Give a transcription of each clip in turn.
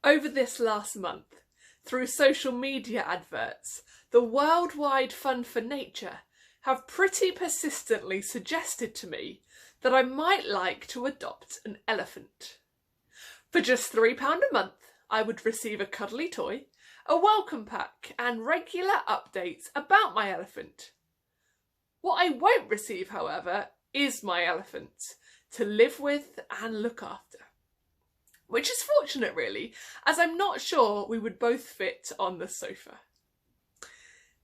Over this last month, through social media adverts, the Worldwide Fund for Nature have pretty persistently suggested to me that I might like to adopt an elephant. For just £3 a month, I would receive a cuddly toy, a welcome pack, and regular updates about my elephant. What I won't receive, however, is my elephant to live with and look after. Which is fortunate, really, as I'm not sure we would both fit on the sofa.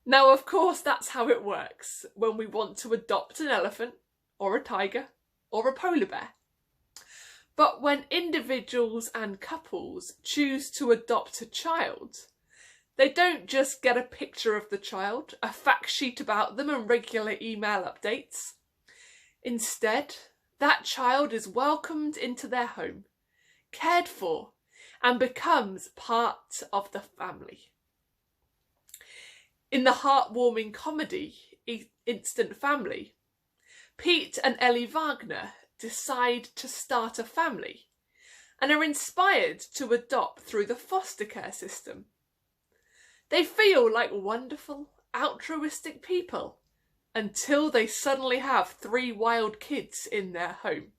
Now, of course, that's how it works when we want to adopt an elephant, or a tiger, or a polar bear. But when individuals and couples choose to adopt a child, they don't just get a picture of the child, a fact sheet about them and regular email updates. Instead, that child is welcomed into their home, cared for, and becomes part of the family. In the heartwarming comedy Instant Family, Pete and Ellie Wagner decide to start a family and are inspired to adopt through the foster care system. They feel like wonderful, altruistic people until they suddenly have 3 wild kids in their home.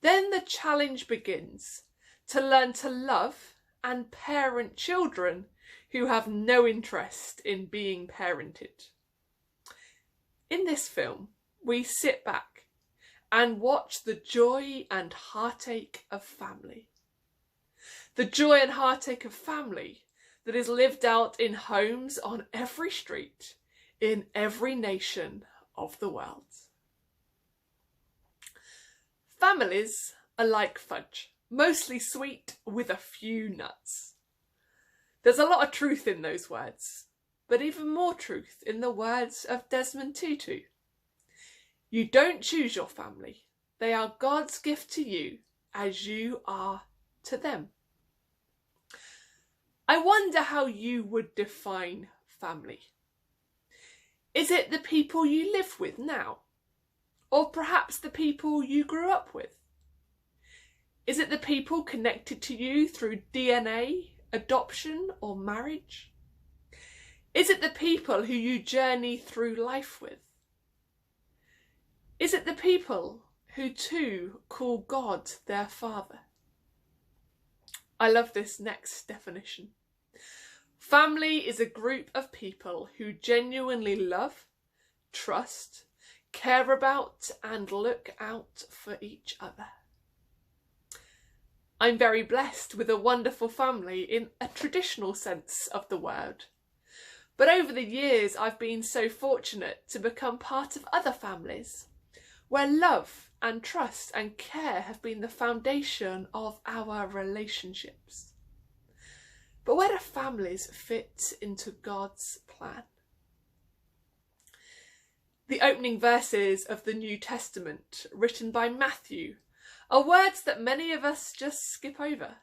Then the challenge begins to learn to love and parent children who have no interest in being parented. In this film, we sit back and watch the joy and heartache of family. The joy and heartache of family that is lived out in homes on every street, in every nation of the world. Families are like fudge, mostly sweet with a few nuts. There's a lot of truth in those words, but even more truth in the words of Desmond Tutu. You don't choose your family. They are God's gift to you as you are to them. I wonder how you would define family. Is it the people you live with now? Or perhaps the people you grew up with? Is it the people connected to you through DNA, adoption, or marriage? Is it the people who you journey through life with? Is it the people who too call God their Father? I love this next definition. Family is a group of people who genuinely love, trust, care about and look out for each other. I'm very blessed with a wonderful family in a traditional sense of the word. But over the years I've been so fortunate to become part of other families where love and trust and care have been the foundation of our relationships. But where do families fit into God's plan? The opening verses of the New Testament, written by Matthew, are words that many of us just skip over.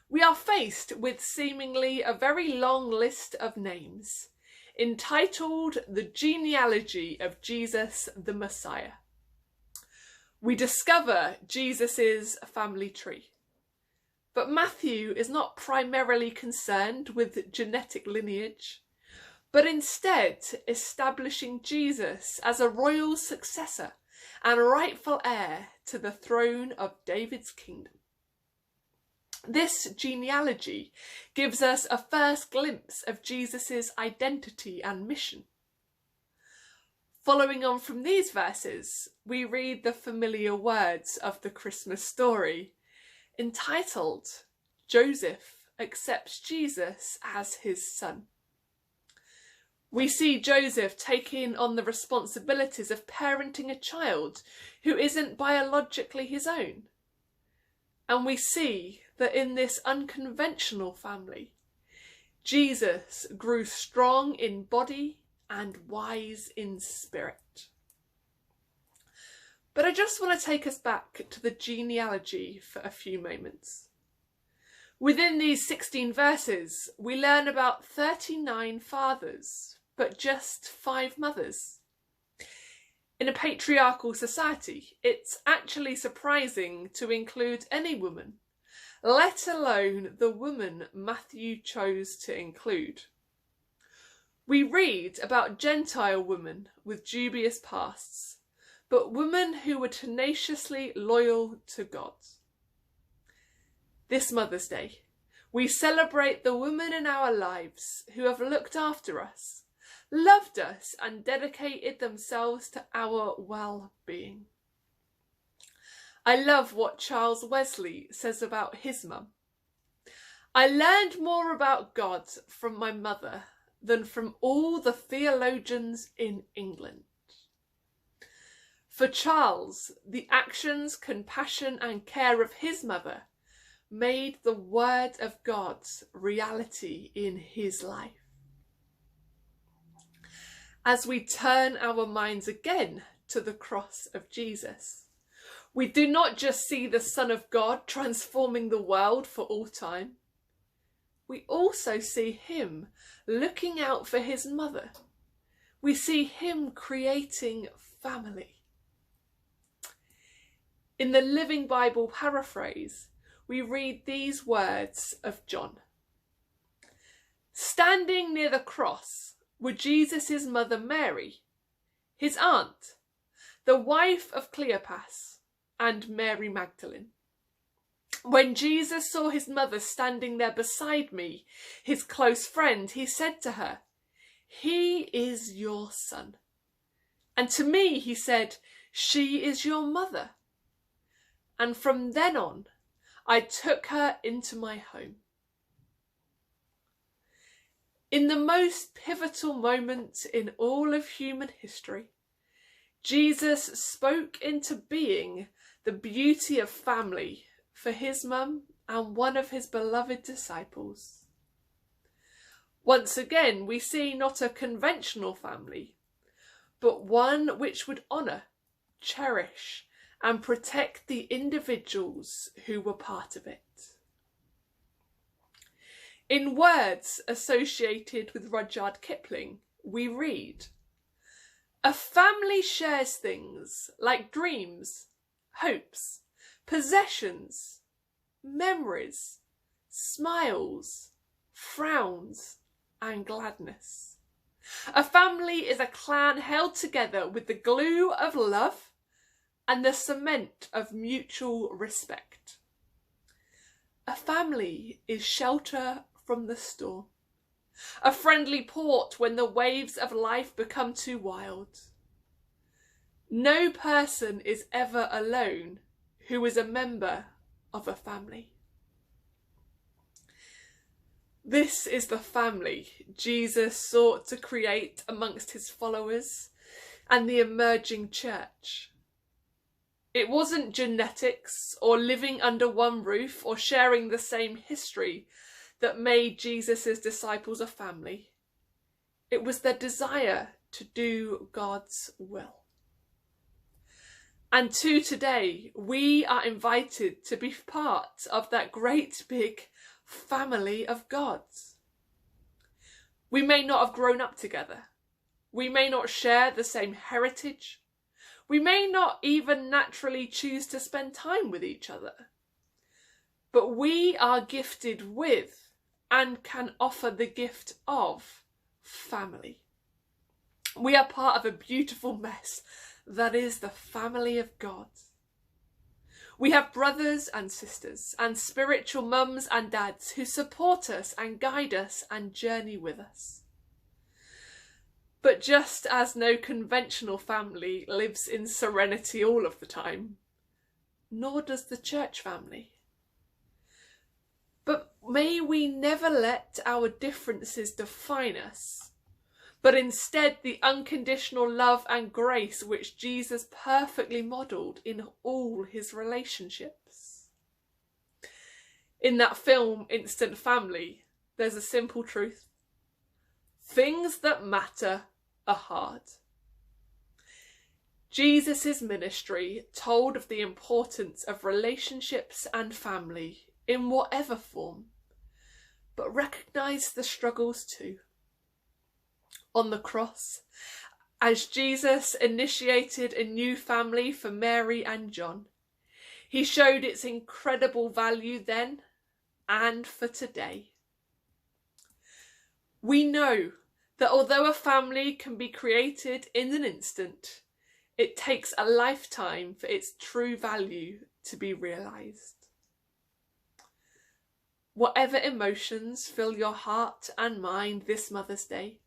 We are faced with seemingly a very long list of names, entitled The Genealogy of Jesus the Messiah. We discover Jesus's family tree. But Matthew is not primarily concerned with genetic lineage, but instead establishing Jesus as a royal successor and rightful heir to the throne of David's kingdom. This genealogy gives us a first glimpse of Jesus's identity and mission. Following on from these verses, we read the familiar words of the Christmas story, entitled, Joseph Accepts Jesus as His Son. We see Joseph taking on the responsibilities of parenting a child who isn't biologically his own. And we see that in this unconventional family, Jesus grew strong in body and wise in spirit. But I just want to take us back to the genealogy for a few moments. Within these 16 verses, we learn about 39 fathers, but just 5 mothers. In a patriarchal society, it's actually surprising to include any woman, let alone the woman Matthew chose to include. We read about Gentile women with dubious pasts, but women who were tenaciously loyal to God. This Mother's Day, we celebrate the women in our lives who have looked after us, loved us, and dedicated themselves to our well-being. I love what Charles Wesley says about his mum. I learned more about God from my mother than from all the theologians in England. For Charles, the actions, compassion, and care of his mother made the word of God reality in his life. As we turn our minds again to the cross of Jesus, we do not just see the Son of God transforming the world for all time. We also see him looking out for his mother. We see him creating family. In the Living Bible paraphrase, we read these words of John. Standing near the cross were Jesus' mother Mary, his aunt, the wife of Clopas, and Mary Magdalene. When Jesus saw his mother standing there beside me, his close friend, he said to her, "He is your son." And to me he said, "She is your mother." And from then on, I took her into my home. In the most pivotal moment in all of human history, Jesus spoke into being the beauty of family for his mum and one of his beloved disciples. Once again, we see not a conventional family, but one which would honour, cherish, and protect the individuals who were part of it. In words associated with Rudyard Kipling, we read, "A family shares things like dreams, hopes, possessions, memories, smiles, frowns, and gladness. A family is a clan held together with the glue of love and the cement of mutual respect. A family is shelter from the storm, a friendly port when the waves of life become too wild. No person is ever alone who is a member of a family." This is the family Jesus sought to create amongst his followers and the emerging church. It wasn't genetics or living under one roof or sharing the same history that made Jesus' disciples a family. It was their desire to do God's will. And to today, we are invited to be part of that great big family of God. We may not have grown up together. We may not share the same heritage. We may not even naturally choose to spend time with each other. But we are gifted with and can offer the gift of family. We are part of a beautiful mess that is the family of God. We have brothers and sisters and spiritual mums and dads who support us and guide us and journey with us. But just as no conventional family lives in serenity all of the time, nor does the church family. But may we never let our differences define us, but instead the unconditional love and grace which Jesus perfectly modelled in all his relationships. In that film, Instant Family, there's a simple truth. Things that matter are hard. Jesus' ministry told of the importance of relationships and family in whatever form, but recognised the struggles too. On the cross, as Jesus initiated a new family for Mary and John, he showed its incredible value then and for today. We know that although a family can be created in an instant, it takes a lifetime for its true value to be realised. Whatever emotions fill your heart and mind this Mother's Day,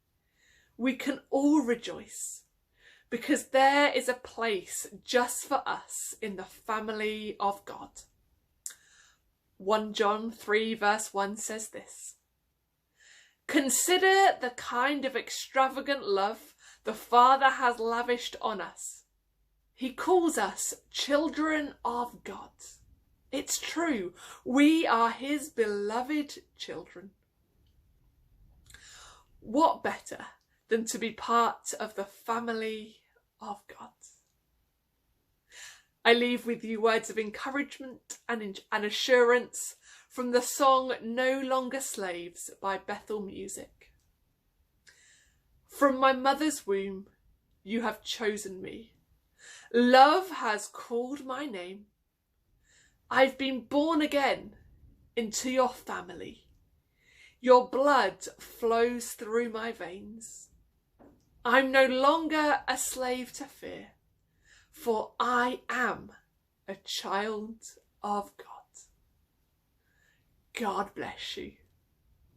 we can all rejoice because there is a place just for us in the family of God. 1 John 3 verse 1 says this: "Consider the kind of extravagant love the Father has lavished on us. He calls us children of God." It's true, we are his beloved children. What better than to be part of the family of God? I leave with you words of encouragement and assurance from the song "No Longer Slaves" by Bethel Music. "From my mother's womb you have chosen me. Love has called my name. I've been born again into your family. Your blood flows through my veins. I'm no longer a slave to fear, for I am a child of God." God bless you.